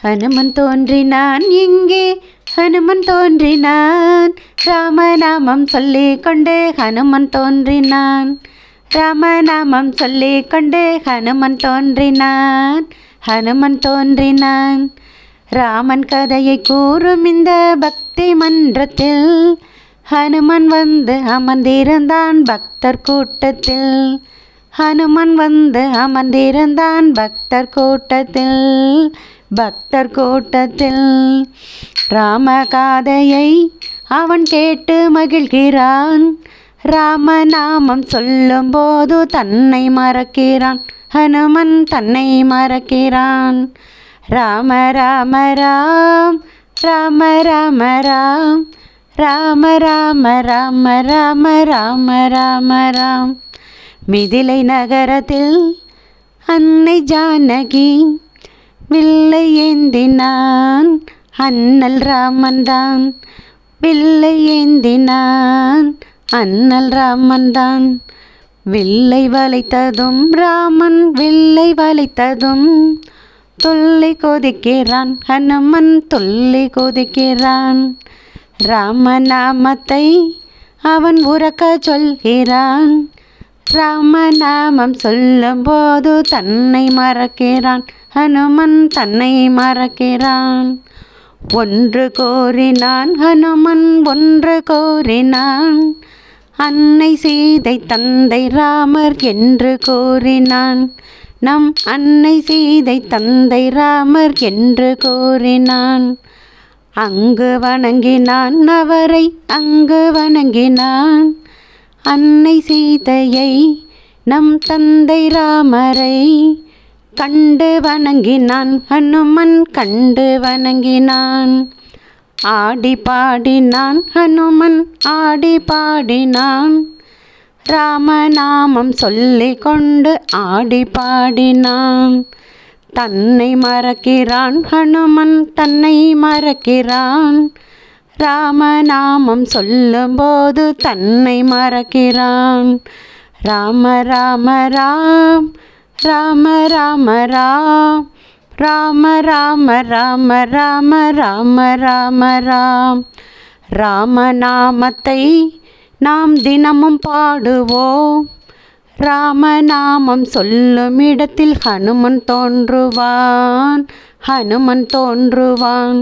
ஹனுமன் தோன்றினான் இங்கே, ஹனுமன் தோன்றினான். ராமநாமம் சொல்லிக் கொண்டே ஹனுமன் தோன்றினான். ராமநாமம் சொல்லிக் கொண்டே ஹனுமன் தோன்றினான். ஹனுமன் தோன்றினான். ராமன் கதையை கூறும் இந்த பக்தி மன்றத்தில் ஹனுமன் வந்து அமர்ந்திருந்தான் பக்தர் கூட்டத்தில். ஹனுமன் வந்து அமர்ந்திருந்தான் பக்தர் கூட்டத்தில். பக்தர் கூட்டத்தில் ராமகாதையை அவன் கேட்டு மகிழ்கிறான். ராமநாமம் சொல்லும் போது தன்னை மறக்கிறான். ஹனுமன் தன்னை மறக்கிறான். ராம ராம ராம், ராம ராம ராம், ராம ராம ராம ராம ராம ராம ராம். மிதிலை நகரத்தில் அன்னை ஜானகி வில்லை ஏந்தினான். அண்ணல் ராமன்தான் வில்லை ஏந்தினான். அண்ணல் ராமன்தான் வில்லை வளைத்ததும் ராமன் வில்லை வளைத்ததும் துள்ளி கொதிக்கிறான். ஹனுமன் துள்ளி கொதிக்கிறான். ராமநாமத்தை அவன் உறக்க சொல்கிறான். ராமநாமம் சொல்லும் போது தன்னை மறக்கிறான். ஹனுமன் தன்னை மறக்கிறான். ஒன்று கோரினான் ஹனுமன் ஒன்று கோரினான். அன்னை சீதை தந்தை ராமர் என்று கோரினான். நம் அன்னை சீதை தந்தை ராமர் என்று கோரினான். அங்கு வணங்கினான் அவரை அங்கு வணங்கினான். அன்னை சீதையை நம் தந்தை ராமரை கண்டு வணங்கினான். ஹனுமன் கண்டு வணங்கினான். ஆடி பாடினான் ஹனுமன் ஆடி பாடினான். ராமநாமம் சொல்லிக் கொண்டு ஆடி பாடினான். தன்னை மறக்கிறான் ஹனுமன் தன்னை மறக்கிறான். ராமநாமம் சொல்லும்போது தன்னை மறக்கிறான். ராம ராம ராம், ராம ராம ராம், ராம ராம ராம ராம ராம ராம ராம். ராமநாமத்தை நாம் தினமும் பாடுவோம். ராமநாமம் சொல்லும் இடத்தில் ஹனுமன் தோன்றுவான். ஹனுமன் தோன்றுவான்.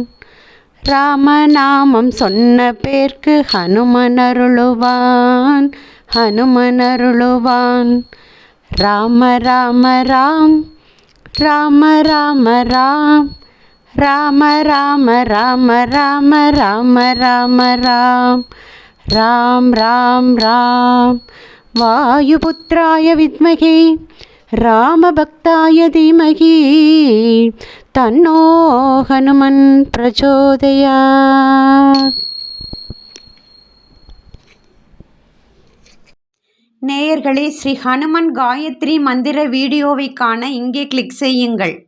ராமநாமம் சொன்ன பேர்க்கு ஹனுமன் அருளுவான். ஹனுமன் அருளுவான். ராம ராம ராம், ராம ராம ராம், ராம ராம ராம ராம ராம ராம ராம். ராம் ராம் ராம். வாயுபுத்ராய வித்மகே ராமபக்தாய தீமகி தன்னோ ஹனுமன் பிரச்சோதயாத். நேயர்களே, ஸ்ரீ ஹனுமன் காயத்ரி மந்திர வீடியோவை காண இங்கே கிளிக் செய்யுங்கள்.